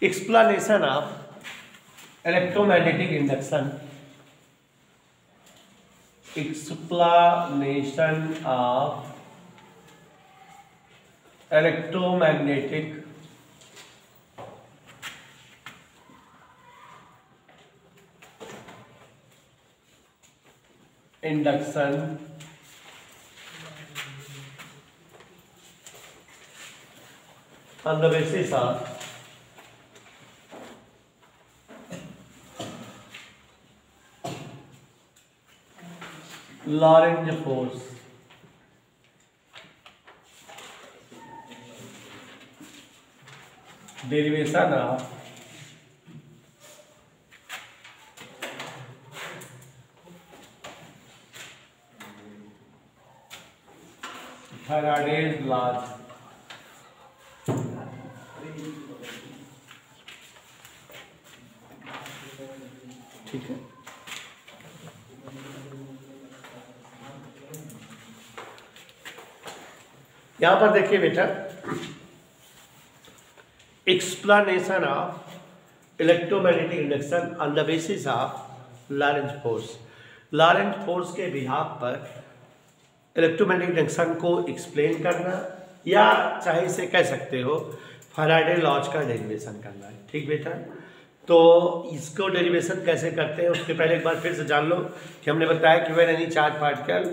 Explanation of electromagnetic induction. Explanation of electromagnetic induction on the basis of Lorentz force. Derivation of Faraday's laws. ठीक है, यहां पर देखिए बेटा, explanation of electromagnetic induction on the basis of Laurent force. Laurent force के behalf पर electromagnetic induction को explain करना, या चाहे इसे कह सकते हो फैराडे लॉज का डेरिवेशन करना है। ठीक बेटा, तो इसको डेरिवेशन कैसे करते हैं उसके पहले एक बार फिर से जान लो कि हमने बताया कि when any charge particle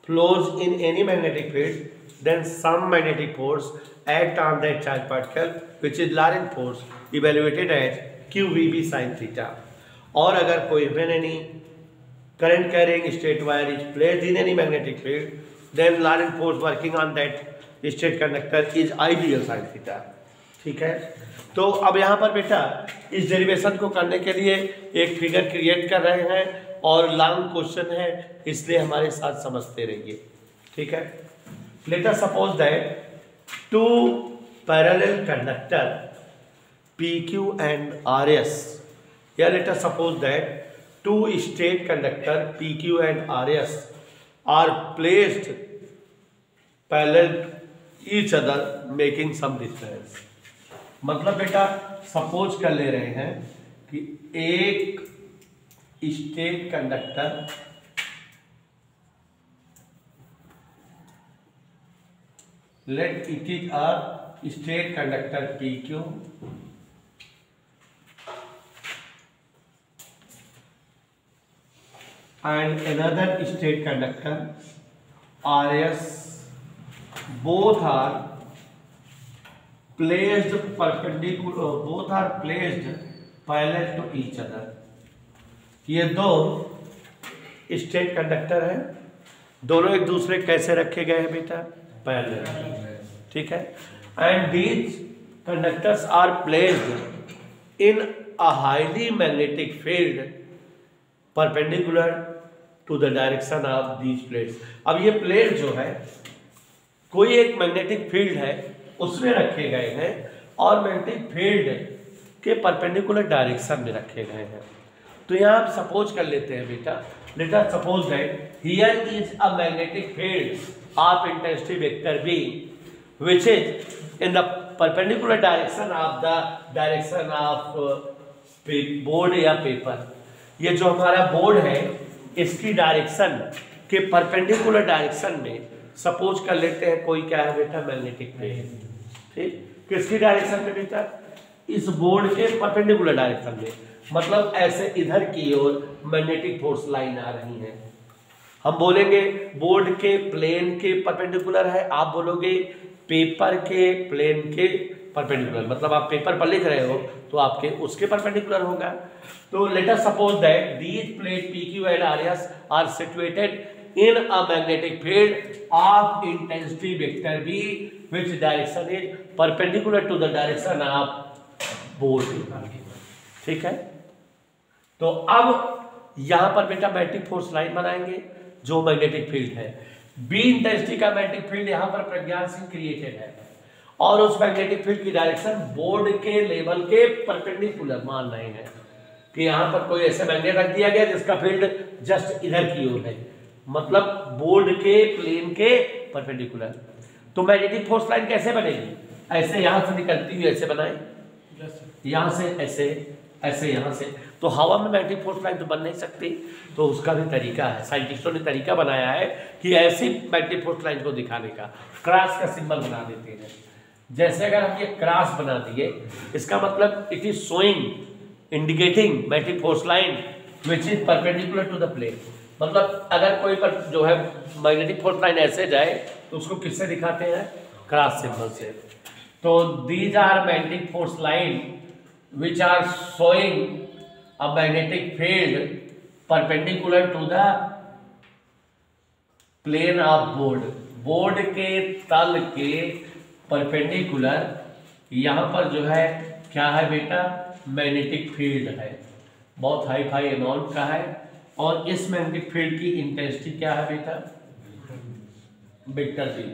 flows in any magnetic field then some magnetic force act on that charged particle which is Lorentz force evaluated as QVB sin theta। और अगर कोई when any current carrying straight wire is placed in any magnetic field then Lorentz force working on that straight conductor is ideal sin theta। ठीक है, तो अब यहाँ पर बेटा इस डेरिवेशन को करने के लिए एक फिगर क्रिएट कर रहे हैं और लॉन्ग क्वेश्चन है, इसलिए हमारे साथ समझते रहिए। ठीक है, let us suppose that two parallel conductor PQ and RS, yeah, let us suppose that two straight conductor PQ and RS are placed parallel to each other making some distance। मतलब बेटा सपोज कर ले रहे हैं कि एक straight conductor let it is a straight conductor PQ and another straight conductor RS, both are placed perpendicular, both are placed parallel to each other। ये दो स्ट्रेट कंडक्टर हैं, दोनों एक दूसरे कैसे रखे गए हैं बेटा, पैरेलल। ठीक है, and these conductors are placed in a highly magnetic field perpendicular to the direction of these plates. अब ये प्लेट जो है कोई एक मैग्नेटिक फील्ड है उसमें रखे गए हैं और मैग्नेटिक फील्ड के परपेंडिकुलर डायरेक्शन में रखे गए हैं। तो यहाँ आप सपोज कर लेते हैं बेटा, late us suppose that here is a magnetic field of intensity vector B which is in the perpendicular direction of the direction of board या पेपर। ये जो हमारा बोर्ड है इसकी डायरेक्शन के परपेंडिकुलर डायरेक्शन में सपोज कर लेते हैं कोई क्या है बेटा, मैग्नेटिक फील्ड। ठीक, किसकी डायरेक्शन में बेटा, इस बोर्ड के परपेंडिकुलर डायरेक्शन में, मतलब ऐसे इधर की ओर मैग्नेटिक फोर्स लाइन आ रही है। हम बोलेंगे बोर्ड के प्लेन के परपेंडिकुलर है, आप बोलोगे पेपर के प्लेन के परपेंडिकुलर, मतलब आप पेपर पर लिख रहे हो तो आपके उसके परपेंडिकुलर होगा। तो let us suppose that these plate PQ and RS are situated in a magnetic field of intensity vector B which direction is perpendicular to the direction of board. ठीक है, तो अब यहां पर बेटा मैग्नेटिक फोर्स लाइन बनाएंगे जो magnetic field है। बी इंटेंसिटी का मैग्नेटिक फील्ड यहां पर प्रज्ञान सिंह क्रिएटेड है और उस मैग्नेटिक फील्ड की डायरेक्शन बोर्ड के लेवल के परपेंडिकुलर मान रहे हैं कि यहां पर कोई ऐसा मैग्नेट रख दिया गया जिसका फील्ड जस्ट इधर की ओर है, मतलब बोर्ड के प्लेन के परपेंडिकुलर। तो मैग्नेटिक फोर्स लाइन कैसे बनेगी, ऐसे यहां से निकलती हुई ऐसे बनाए, यहाँ से ऐसे, ऐसे यहाँ से, तो हवा में मैग्नेटिक फोर्स लाइन तो बन नहीं सकती, तो उसका भी तरीका है, साइंटिस्टों ने तरीका बनाया है कि ऐसी मैग्नेटिक फोर्स लाइन को दिखाने का, क्रॉस का सिंबल बना देते हैं। जैसे अगर हम ये क्रॉस बना दिए, इसका मतलब it is showing, indicating magnetic force line which is perpendicular to the plane. मतलब अगर कोई पर जो है मैग्नेटिक फोर्स लाइन ऐसे जाए तो उसको किससे दिखाते हैं? क्रॉस सिंबल से। तो these are magnetic force line which are showing a magnetic field perpendicular to the plane of board. Board के तल के परपेंडिकुलर यहाँ पर जो है क्या है बेटा? मैग्नेटिक फील्ड है, बहुत हाई फाई अमाउंट का है। और इस मैग्नेटिक फील्ड की इंटेंसिटी क्या है बेटा? Vector B.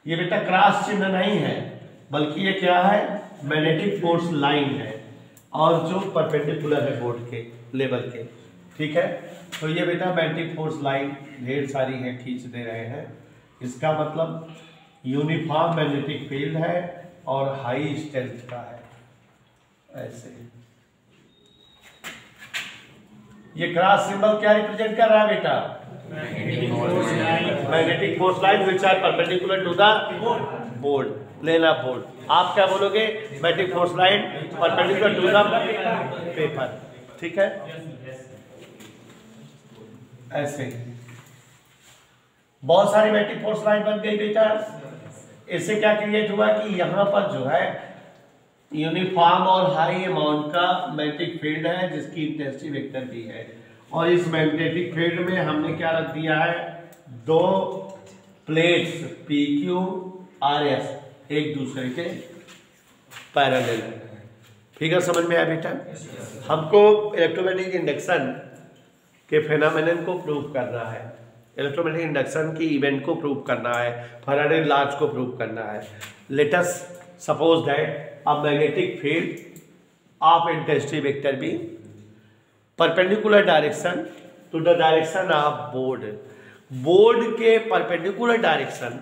ये बेटा क्रॉस चिन्ह नहीं है, बल्कि ये क्या है? मैग्नेटिक फोर्स लाइन है, और जो परपेंडिकुलर है बोर्ड के लेवल के। ठीक है, तो ये बेटा मैग्नेटिक फोर्स लाइन ढेर सारी है, खींच दे रहे हैं। इसका मतलब यूनिफॉर्म मैग्नेटिक फील्ड है और हाई स्ट्रेंथ का है। ऐसे ये क्रॉस सिंबल क्या रिप्रेजेंट कर रहा है बेटा? Magnetic force line which are perpendicular to the board, plane of board. आप क्या बोलोगे? Magnetic force line perpendicular to the paper. ठीक है, ऐसे बहुत सारी मैग्नेटिक फोर्स लाइन बन गई बेटा। इससे क्या क्रिएट हुआ कि यहाँ पर जो है यूनिफॉर्म और हाई अमाउंट का मैग्नेटिक फील्ड है, जिसकी इंटेंसिटी वेक्टर भी है। और इस मैग्नेटिक फील्ड में हमने क्या रख दिया है? दो plates P Q R S एक दूसरे के पैरेलल। फिगर समझ में आया बेटा? हमको इलेक्ट्रोमैग्नेटिक इंडक्शन के फेनोमेनन को प्रूव करना है, इलेक्ट्रोमैग्नेटिक इंडक्शन की इवेंट को प्रूव करना है, फैराडे लॉज को प्रूव करना है। Late us suppose that a magnetic field of intensity vector B perpendicular direction to the direction of board। Board के परपेंडिकुलर डायरेक्शन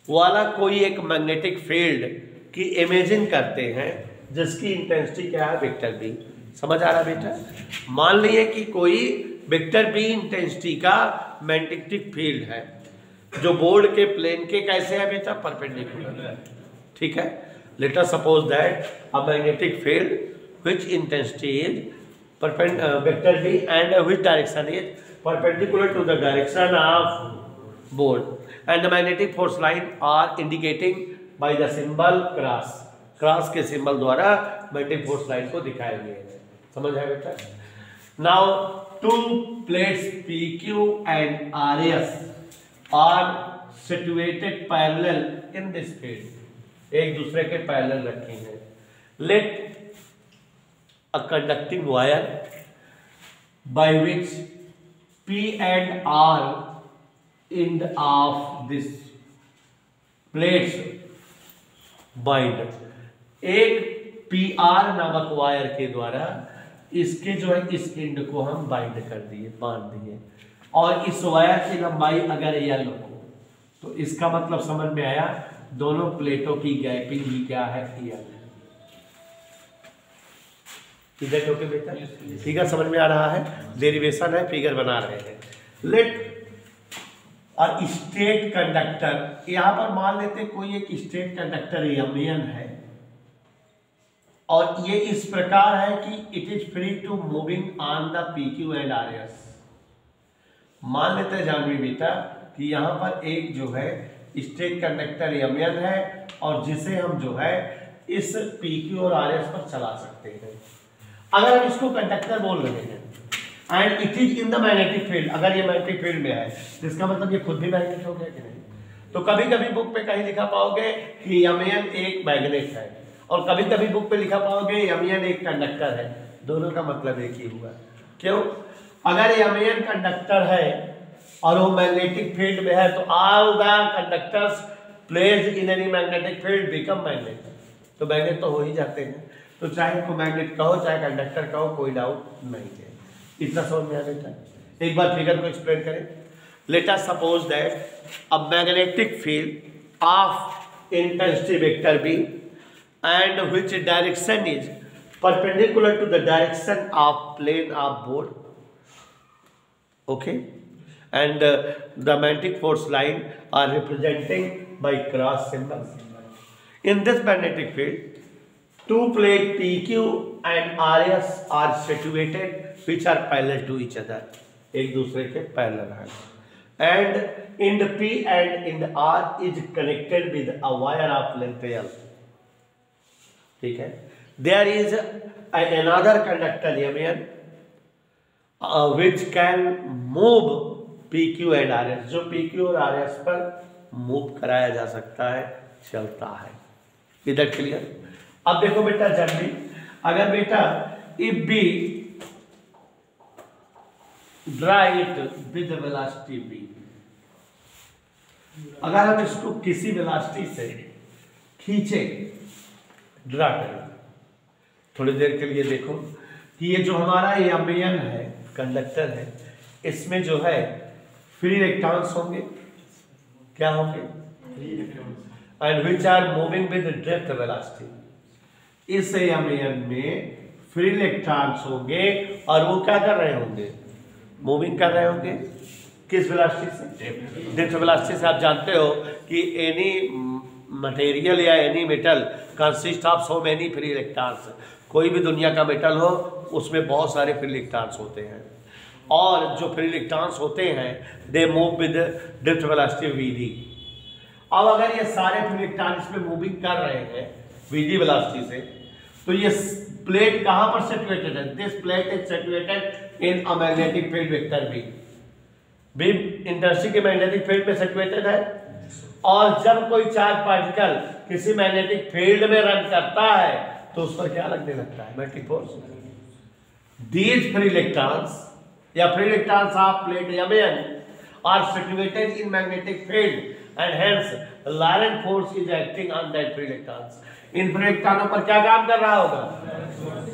वाला कोई एक मैग्नेटिक फील्ड की इमेजिन करते हैं, जिसकी इंटेंसिटी क्या है? Vector B. समझ आ रहा बेटा? मान लिए कि कोई वेक्टर बी इंटेंसिटी का मैग्नेटिक फील्ड है, जो बोर्ड के प्लेन के कैसे है बेटा? परपेंडिकुलर। ठीक है, let us suppose that a magnetic field which intensity is vector b and which direction is perpendicular to the direction of board, and the magnetic force line are indicating by the symbol cross। Cross के symbol द्वारा magnetic force line को दिखाया गया है। समझ आया बेटा? Now to plates PQ and RS are situated parallel in this field, एक दूसरे के पैरेलल रखे हैं। Let a conducting wire by which P and R end of this plates bind. एक PR नामक वायर के द्वारा इसके जो है इस एंड को हम बाइंड कर दिए, बांध दिए। और इस वायर की लंबाई अगर L हो तो इसका मतलब समझ में आया, दोनों प्लेटों की गैपिंग ही क्या है? फिगर ओके बेटा? फिगर समझ में आ रहा है? डेरिवेशन है, फिगर बना रहे हैं। लेट और स्टेट कंडक्टर, यहां पर मान लेते कोई एक स्टेट कंडक्टर Mn है, और ये इस प्रकार है कि it is free to moving on the PQ and RS। मान लेते हैं जानवी बेटा कि यहां पर एक जो है स्टेट कंडक्टर Mn है, और जिसे हम जो है इस PQ और RS पर चला सकते हैं। अगर हम इसको कंडक्टर बोल रहे हैं and it is in the magnetic field, अगर ये मैग्नेटिक फील्ड में है तो इसका मतलब ये खुद भी मैग्नेट हो गया कि नहीं? तो कभी कभी बुक पे कहीं लिखा पाओगे कि Mn एक मैग्नेट है, और कभी कभी बुक पे लिखा पाओगे Mn एक कंडक्टर है। दोनों का मतलब एक ही हुआ। क्यों? अगर Mn कंडक्टर है और वो मैग्नेटिक फील्ड में है, तो all the conductors placed in any magnetic field become magnet. तो मैग्नेट तो हो ही जाते हैं। तो चाहे को मैग्नेट कहो चाहे कंडक्टर कहो, कोई डाउट नहीं है। इतना समझ में आ जाता है? एक बार फिगर को एक्सप्लेन करें। Let us suppose that a magnetic field of intensity vector B and which direction is perpendicular to the direction of plane of board. Okay, and the magnetic force line are representing by cross symbol. In this magnetic field, two plates PQ and RS are situated which are parallel to each other. एक दूसरे के parallel हैं. And in the P and in the R is connected with a wire of length L. ठीक है. There is another conductor Mn which can move PQ and RS. जो PQ और RS पर move कराया जा सकता है, चलता है. इधर क्लियर. अब देखो बेटा, जब भी अगर बेटा if B draw it with velocity V, अगर हम इसको किसी वेलोसिटी से खींचे, ड्रा करें, थोड़ी देर के लिए देखो कि ये जो हमारा Mn है, कंडक्टर है, इसमें जो है फ्री इलेक्ट्रॉन्स होंगे. क्या होंगे? And which are moving with drift velocity. इस Mn में फ्री इलेक्ट्रॉन्स होंगे और वो क्या कर रहे होंगे? मूविंग कर रहे होंगे. किस वेलोसिटी से? ड्रिफ्ट वेलोसिटी से. आप जानते हो कि एनी मटेरियल या any metal consist of so many free electrons. कोई भी दुनिया का मेटल हो, उसमें बहुत सारे फ्री इलेक्ट्रॉन्स होते हैं, और जो फ्री इलेक्ट्रॉन्स होते हैं they move with drift velocity Vd. अब अगर ये सारे फ्री इलेक्ट्रॉन इसमें मूविंग कर रहे हैं Vd वेलोसिटी से, तो ये प्लेट कहां पर सिचुएटेड है? This plate is situated in a magnetic field vector B. B intensity के मैग्नेटिक फील्ड में सिचुएटेड है. और जब कोई चार्ज पार्टिकल किसी मैग्नेटिक फील्ड में रन करता है तो उस पर क्या लगने लगता है? Magnetic force. These free electrons या free electrons of plate Mn are situated in magnetic field and hence Lorentz force is acting on that free electrons. In free इलेक्ट्रॉनों पर क्या काम कर रहा होगा?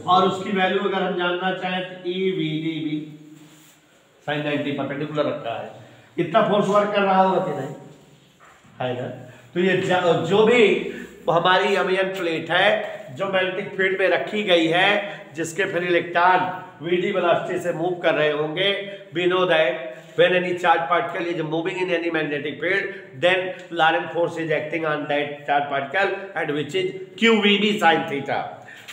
और उसकी वैल्यू अगर हम जानना चाहें तो EVdB sin 90 परपेंडिकुलर रखा है. इतना फोर्स वर्क कर रहा होगा कि नहीं? है ना. तो ये जो भी हमारी Mn प्लेट है जो मैग्नेटिक फील्ड में रखी गई है, जिसके फ्री इलेक्ट्रॉन Vd वेलोसिटी से मूव कर रहे होंगे, we know that when any charged particle is moving in any magnetic field, then Lorentz force is acting on that charged particle and which is QVB sin theta.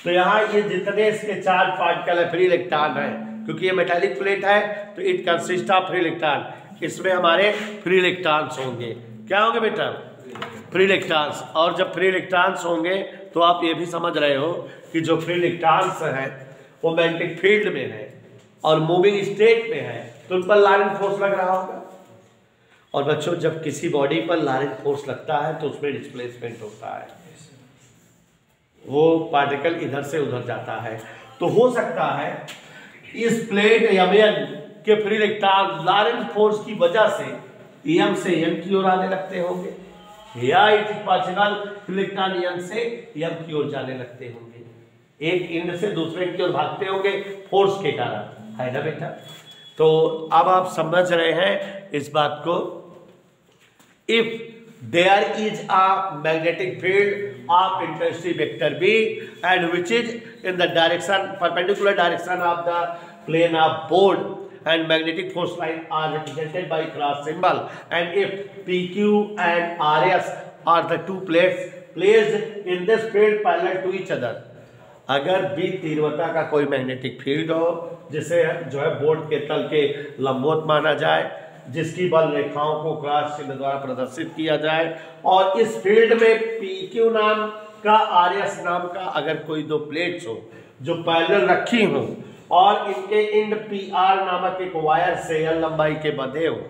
तो यहाँ ये जितने इसके charge particle है, free electron है, क्योंकि ये metallic plate है तो it consist of free electron. इसमें हमारे फ्री इलेक्ट्रॉन्स होंगे. क्या होंगे बेटा? Free electrons. और जब फ्री इलेक्ट्रॉन्स होंगे तो आप ये भी समझ रहे हो कि जो फ्री इलेक्ट्रॉन्स हैं वो मैग्नेटिक फील्ड में है और मूविंग स्टेट में है, तो उन पर लॉरेंट फोर्स लग रहा होगा. और बच्चों, जब किसी बॉडी पर लॉरेंट फोर्स लगता है तो उसमें डिस्प्लेसमेंट होता है, वो पार्टिकल इधर से उधर जाता है. तो हो सकता है इस प्लेट Mn के फ्री इलेक्ट्रॉन लॉरेंट फोर्स की वजह से M से M की ओर आने लगते होंगे, या it is possible free electron M से M की ओर जाने लगते होंगे. एक एंड से दूसरे की ओर भागते होंगे फोर्स के कारण, है ना बेटा? तो अब आप समझ रहे हैं इस बात को. If there is a magnetic field of intensity vector B and which is in the direction perpendicular direction of the plane of board and magnetic force line are represented by cross symbol, and if PQ and RS are the two plates placed in this field parallel to each other. अगर B तीव्रता का कोई magnetic field हो जिसे जो है board के तल के लंबवत माना जाए, जिसकी बल रेखाओं को क्रॉस चिन्ह द्वारा प्रदर्शित किया जाए, और इस फील्ड में PQ नाम का RS नाम का अगर कोई दो प्लेट्स हो जो पैरेलल रखी हो और इनके इंड PR नामक एक वायर से L लंबाई के बंधे हो,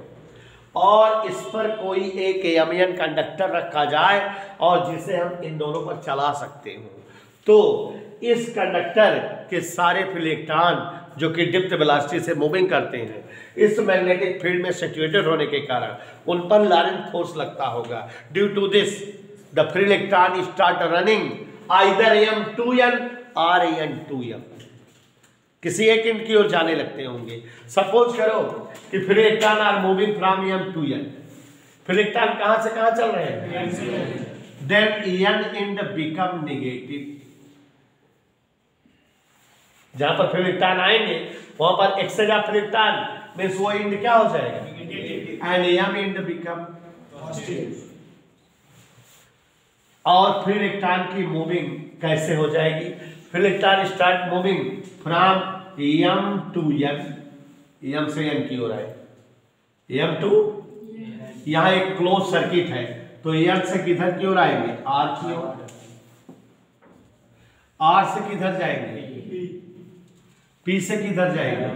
और इस पर कोई एक Mn कंडक्टर रखा जाए और जिसे हम इन दोनों पर चला सकते हो, तो इस कंडक्टर के सारे इलेक्ट्रॉन जो कि ड्रिफ्ट वेलोसिटी से मूविंग करते हैं, इस मैग्नेटिक फील्ड में सिचुएटेड होने के कारण उन पर लॉरेंट फोर्स लगता होगा. Due to this the free electron start running either M2n और N2m, किसी एक एंड की ओर जाने लगते होंगे. सपोज करो कि free electron are moving from M2n. Free electron कहां से कहां चल रहे हैं? then n end become negative। जहां पर फिर इलेक्ट्रॉन आएंगे वहां पर एक्सचेंज ऑफ इलेक्ट्रॉन मींस वो एंड क्या हो जाएगा, and m end become positive. और फिर इलेक्ट्रॉन की मूविंग कैसे हो जाएगी, फिर electron start moving from m to n, m से n की ओर आए, m to यहाँ एक क्लोज सर्किट है तो n से किधर की ओर आएंगे, r की ओर, r से किधर जाएंगे, p से किधर जाएंगे,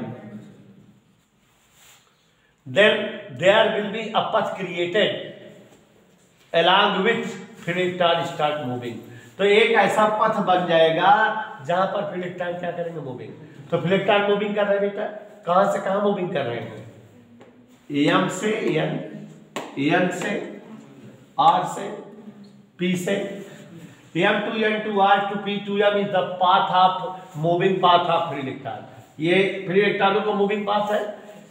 then there will be a path created along which electron start moving. तो एक ऐसा पथ बन जाएगा जहां पर इलेक्ट्रॉन क्या करेंगे, मूविंग। तो इलेक्ट्रॉन मूविंग कर रहे हैं बेटा, कहां से कहां मूविंग कर रहे हैं, m से n, n से r से p से, m to n to r to p to m is the path of moving path of electron. ये फ्री इलेक्ट्रॉनों का मूविंग पाथ है।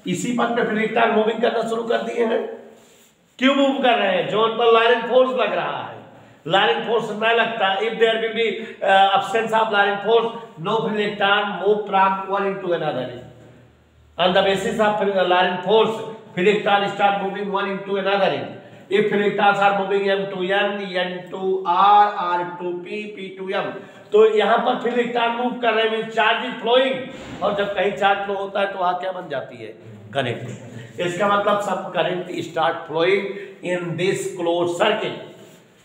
इसी पथ पे फ्री इलेक्ट्रॉन मूविंग करना शुरू कर दिए हैं। क्यों मूव कर रहे हैं, जो उन पर लॉरेंट फोर्स लग रहा है, लॉरेंट फोर्स न लगता, if there will be absence of Lorentz force, no electron move from one into another. On the basis of lorentz force, electron start moving one into another. If electrons are moving m to n, n to r, r to p, p to m, तो यहाँ पर फिर electron move कर रहे हैं, charge is flowing. और जब कहीं चार्ज फ्लो होता है तो वहाँ क्या बन जाती है, करंट। इसका मतलब सब current start flowing in this close circuit,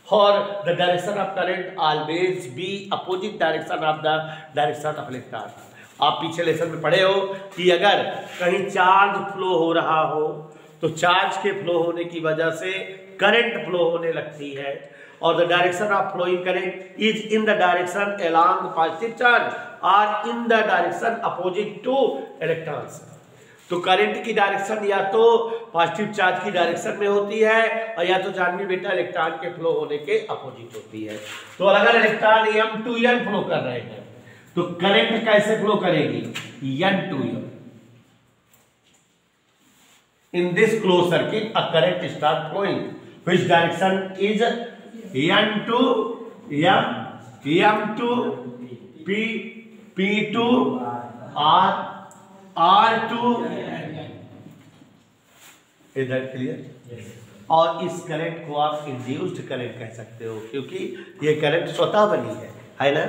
और the direction of current always be opposite direction of the direction of electron. आप पीछे लेसन में पढ़े हो कि अगर कहीं चार्ज फ्लो हो रहा हो तो चार्ज के फ्लो होने की वजह से करंट फ्लो होने लगती है, और the direction of flowing current is in the direction along positive charge और in the direction opposite to electrons. तो करंट की डायरेक्शन या तो पॉजिटिव चार्ज की डायरेक्शन में होती है और या तो जानवी बेटा इलेक्ट्रॉन के फ्लो होने के अपोजिट होती है। तो अगर electron m to n flow कर रहे हैं तो करंट कैसे फ्लो करेगी, n to m। In this closed circuit, a current starts flowing. Which direction is n to m, m to p, p to r, r to, इधर clear. और इस current को आप इंड्यूस्ड करंट कह सकते हो क्योंकि ये करंट स्वतः बनी है ना।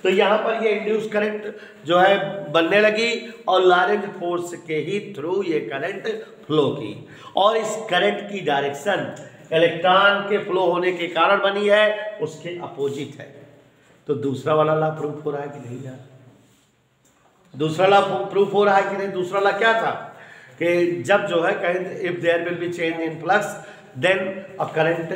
तो यहाँ पर ये इंड्यूस करंट जो है बनने लगी और लॉरेंट फोर्स के ही थ्रू ये करंट फ्लो की, और इस करंट की डायरेक्शन इलेक्ट्रॉन के फ्लो होने के कारण बनी है, उसके अपोजिट है। तो दूसरा वाला लॉ प्रूफ हो रहा है कि नहीं यार, दूसरा लॉ प्रूफ हो रहा है कि नहीं। दूसरा लॉ क्या था कि जब जो है कहें if there will be change in flux then a current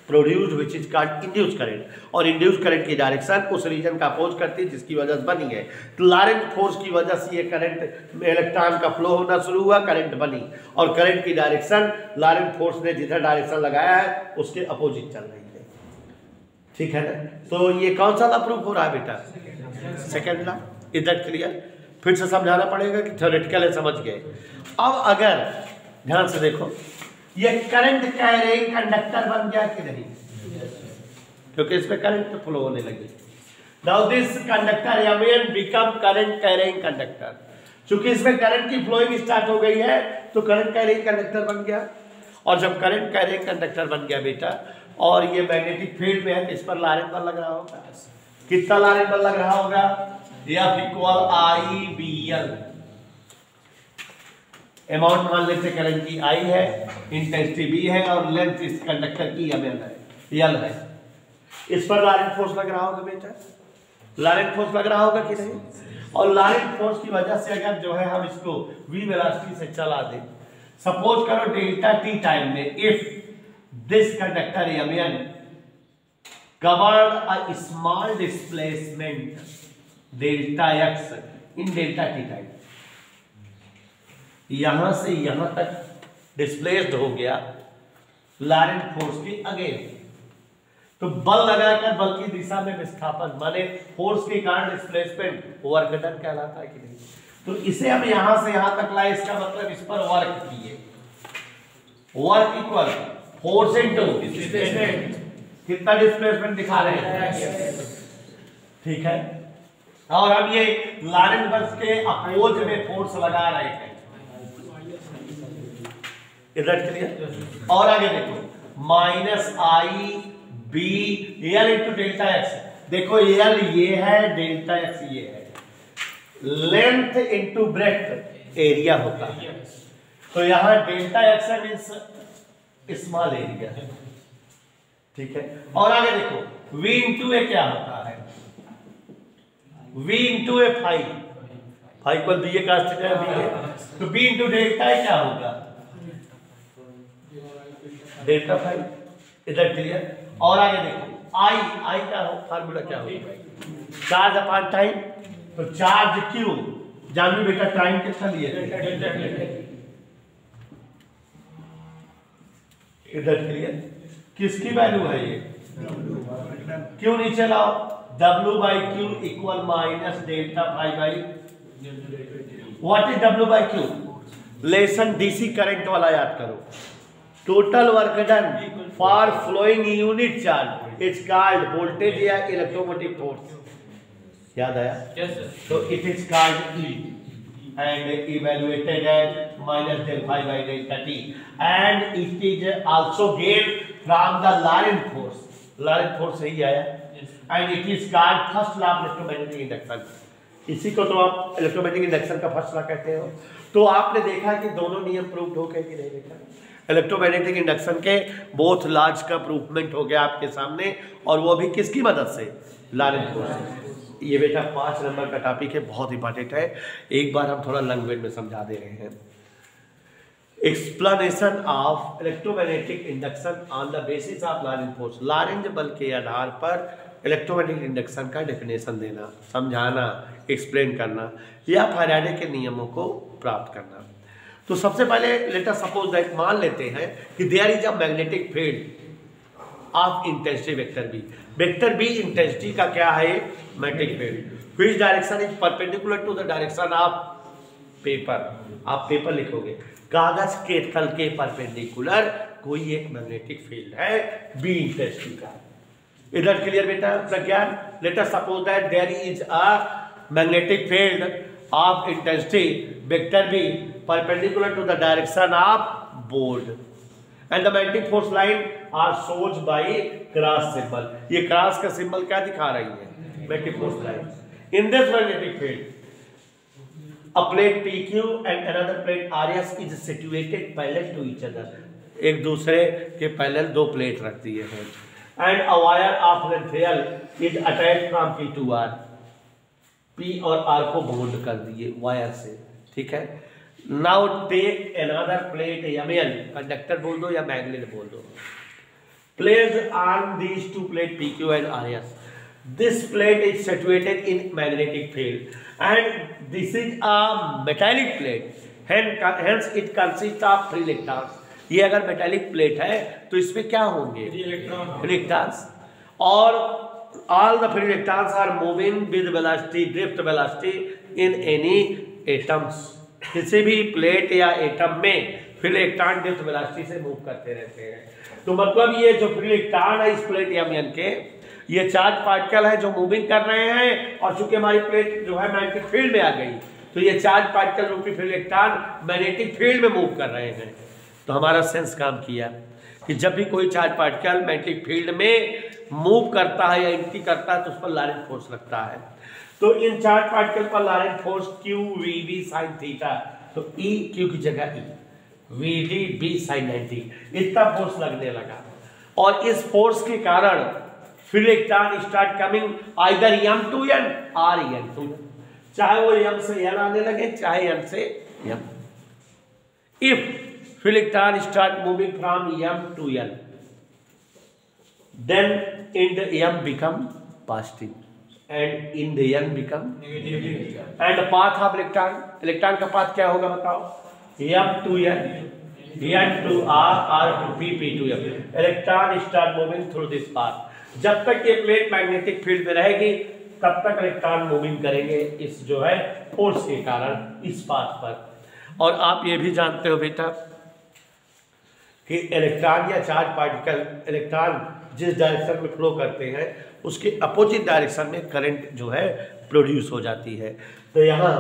produced which is called induced current, और इंड्यूस्ड करंट की डायरेक्शन उस रीजन का अपोज करती है जिसकी वजह से बनी है। तो लॉरेंट फोर्स की वजह से ये करंट इलेक्ट्रॉन का फ्लो होना शुरू हुआ, करंट बनी, और करंट की डायरेक्शन लॉरेंट फोर्स ने जिधर डायरेक्शन लगाया है उसके अपोजिट चल रही है, ठीक है ना। तो ये कौन सा लॉ प्रूफ हो रहा है बेटा, second law. Is that clear? फिर से समझाना पड़ेगा कि थ्योरेटिकल है, समझ गए। अब अगर ध्यान से देखो ये करंट कैरिंग कंडक्टर बन गया कि नहीं, क्योंकि इसमें करंट फ्लो होने लगी। Now this conductor Mn become current carrying conductor. चूंकि इसमें करंट की फ्लोइंग स्टार्ट हो गई है तो करंट कैरिंग कंडक्टर बन गया, और जब करंट कैरिंग कंडक्टर बन गया बेटा और ये मैग्नेटिक फील्ड में है तो इस पर लॉरेंट बल लग रहा होगा। कितना लॉरेंट बल लग रहा होगा, F इक्वल IBL। अमाउंट मान लेते करंट की I है, इंटेंसिटी B है और लेंथ इस कंडक्टर की L है। इस पर लॉरेंट फोर्स लग रहा होगा बेटा, लॉरेंट फोर्स लग रहा होगा कि नहीं। और लॉरेंट फोर्स की वजह से अगर जो है हम इसको v वेलोसिटी से चला दें, सपोज करो डेल्टा t टाइम में, if this conductor Mn covered a small displacement delta x in delta t time, यहां से यहां तक डिस्प्लेस्ड हो गया लॉरेंट फोर्स के अगेंस्ट, तो बल लगाकर बल की दिशा में विस्थापन माने फोर्स के कारण डिस्प्लेसमेंट वर्क डन कहलाता है कि नहीं। तो इसे हम यहां से यहां तक लाए, इसका मतलब इस पर वर्क किए, work equal force into displacement, कितना डिस्प्लेसमेंट दिखा रहे हैं, ठीक है। और हम ये लॉरेंट बस के अपोज में फोर्स लगा रहे हैं, इधर क्लियर। और आगे देखो minus I B L into delta X, देखो एल ये है, डेल्टा एक्स ये है, लेंथ इंटू ब्रेथ एरिया होता है, तो यहां delta x means small area, ठीक है। और आगे देखो v इंटू ए क्या होता है, v इंटू ए फाइव पर बी ए का बी है, तो b इंटू डेल्टा ए क्या होगा, डेल्टा फाइव, इधर क्लियर। और आगे देखो आई का फार्मूला क्या होगा, चार्ज अपॉन टाइम, तो चार्ज क्यू, जानवी बेटा टाइम कितना लिए थे, इधर क्लियर। किसकी वैल्यू है ये, क्यू नीचे लाओ, W by Q equal minus delta five by, what is W by Q, lesson DC current वाला याद करो, total work done for flowing unit charge is called voltage या इलेक्ट्रोमोटिव फोर्स, याद आया, यस सर। तो it is called E and evaluated at minus del phi by delta t, and it is also gained from the Lorentz force, Lorentz force सही आया, and it is called first law of electromagnetic induction, इसी को तो आप electromagnetic induction का first law कहते हो। तो आपने देखा कि दोनों नियम प्रूव हो गए कि नहीं देखा, इलेक्ट्रोमैग्नेटिक इंडक्शन के बोथ लॉज का प्रूवमेंट हो गया आपके सामने, और वो भी किसकी मदद से, लॉरेंट फोर्स से। ये बेटा 5 नंबर का टॉपिक है, बहुत इंपॉर्टेंट है, एक बार हम थोड़ा लैंग्वेज में समझा दे रहे हैं। Explanation of electromagnetic induction on the basis of Laurent force, Laurent बल के आधार पर इलेक्ट्रोमैग्नेटिक इंडक्शन का डेफिनेशन देना, समझाना, एक्सप्लेन करना या फैराडे के नियमों को प्राप्त करना। तो सबसे पहले लेट अस सपोज दैट, मान लेते हैं कि there is a magnetic field of intensity vector B, vector B intensity का क्या है, magnetic field, which direction is perpendicular to the direction of paper, आप पेपर लिखोगे, कागज के तल के परपेंडिकुलर कोई एक मैग्नेटिक फील्ड है बी इंटेंसिटी का, इधर क्लियर बेटा Pragyan. Let us suppose that there is a magnetic field of intensity vector B perpendicular to the direction of board, and the magnetic force line are shown by cross symbol, ये cross का symbol क्या दिखा रही है, magnetic force line। in this magnetic field a plate PQ and another plate RS is situated parallel to each other, एक दूसरे के parallel दो प्लेट रख दिए हैं, and a wire of length L is attached from P to R, P और R को bond कर दिए वायर से, ठीक है। Now take another plate ML, conductor बोल दो या मैग्नेट बोल दो, place on these two plate PQ and RS, this plate is situated in magnetic field and this is a metallic plate, hence it consist of free electrons, ये अगर metallic plate है तो इसमें क्या होंगे, फ्री इलेक्ट्रॉन्स, और all the free electrons are moving with velocity, drift velocity in any atoms, किसी भी प्लेट या एटम में फ्री इलेक्ट्रॉन ड्रिफ्ट वेलोसिटी से मूव करते रहते हैं। तो मतलब ये जो फ्री इलेक्ट्रॉन है इस प्लेट MN के, ये चार्ज पार्टिकल है जो मूविंग कर रहे हैं, और चूंकि हमारी प्लेट जो है मैग्नेटिक फील्ड में आ गई, तो ये चार्ज पार्टिकल रूपी फ्री इलेक्ट्रॉन मैग्नेटिक फील्ड में मूव कर रहे हैं। तो हमारा सेंस काम किया कि जब भी कोई चार्ज पार्टिकल मैग्नेटिक फील्ड में मूव करता है या एंट्री करता है तो उस पर लॉरेंट फोर्स लगता है। तो इन चार्ज पार्टिकल पर Laurent force QVB sin theta, तो E Q की जगह E, VD B sin 90, इतना फोर्स लगने लगा, और इस फोर्स के कारण free electron start coming either M to N और N to N, चाहे वो M से N आने लगे चाहे N से M। If free electron start moving from M to N, then in the M become positive and in the N become negative, and the path of electron का path क्या होगा बताओ, M to N, N to R, R to P, P to M, electron start moving through this path। जब तक ये plate magnetic field में रहेगी तब तक इलेक्ट्रॉन मूविंग करेंगे इस जो है फोर्स के कारण इस पाथ पर। और आप ये भी जानते हो बेटा कि इलेक्ट्रॉन या चार्ज पार्टिकल, इलेक्ट्रॉन जिस डायरेक्शन में फ्लो करते हैं उसके अपोजिट डायरेक्शन में करंट जो है प्रोड्यूस हो जाती है। तो यहाँ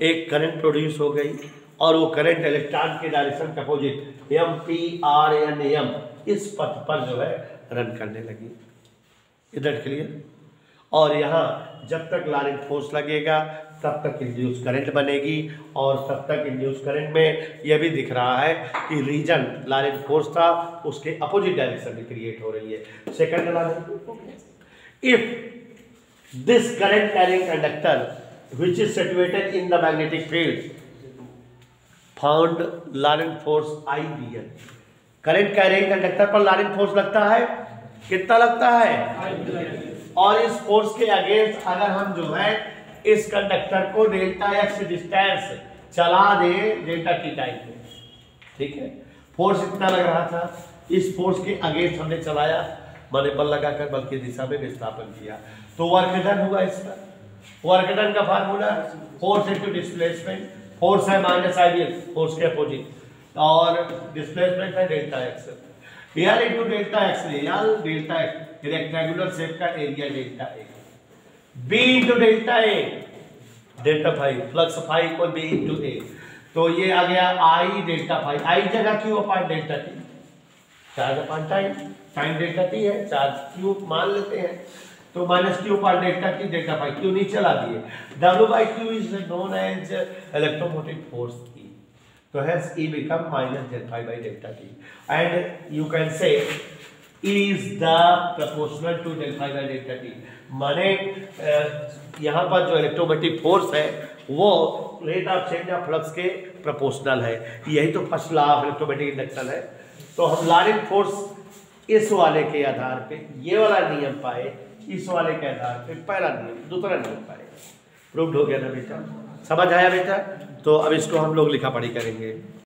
एक करंट प्रोड्यूस हो गई और वो करंट इलेक्ट्रॉन के डायरेक्शन के अपोजिट M/P/R/N/M इस पथ पर जो है रन करने लगी। इधर क्लियर। और यहाँ जब तक लॉरेंट फोर्स लगेगा तब तक इंड्यूस करंट बनेगी और तब तक इंड्यूस करंट में यह भी दिख रहा है कि रीजन लॉरेंट फोर्स था उसके अपोजिट डायरेक्शन में क्रिएट हो रही है। Second Laurent if this current carrying conductor which is situated in the magnetic field found Laurent force IBN। Current carrying conductor पर लॉरेंट फोर्स लगता है, कितना लगता है, और इस फोर्स के अगेंस्ट अगर हम जो है इस कंडक्टर को डेल्टा x डिस्टेंस चला दे डेल्टा t टाइम पे, ठीक है, फोर्स इतना लग रहा था, इस फोर्स के अगेंस्ट हमने चलाया, मैंने बल लगाकर बल की दिशा में विस्थापन किया, तो वर्क डन हुआ। इसका वर्क डन का formula force into displacement, force है -IBN फोर्स के अपोजिट, और डिस्प्लेसमेंट है delta x, L into delta x, L delta x rectangular shape का area delta A, B into delta A delta phi, flux phi equal B into A, तो ये आ गया I delta phi, I जगह Q upon delta T, charge upon time, time delta T है, charge Q मान लेते हैं, तो -Q upon delta T delta phi, Q नीचे ला दिए, W/Q is known as electromotive force E, तो hence E become -del(phi)/delta T, and you can say E is the proportional to del(phi)/delta T। माने यहाँ पर जो electromagnetic force है वो rate of change of flux के proportional है। यही तो first law of electromagnetic induction है। तो हम लॉरेंट फोर्स इस वाले के आधार पे ये वाला नियम पाए, इस वाले के आधार पे पहला नियम, दूसरा नियम पाए, प्रूव्ड हो गया ना बेटा, समझ आया बेटा। तो अब इसको हम लोग लिखा पढ़ी करेंगे।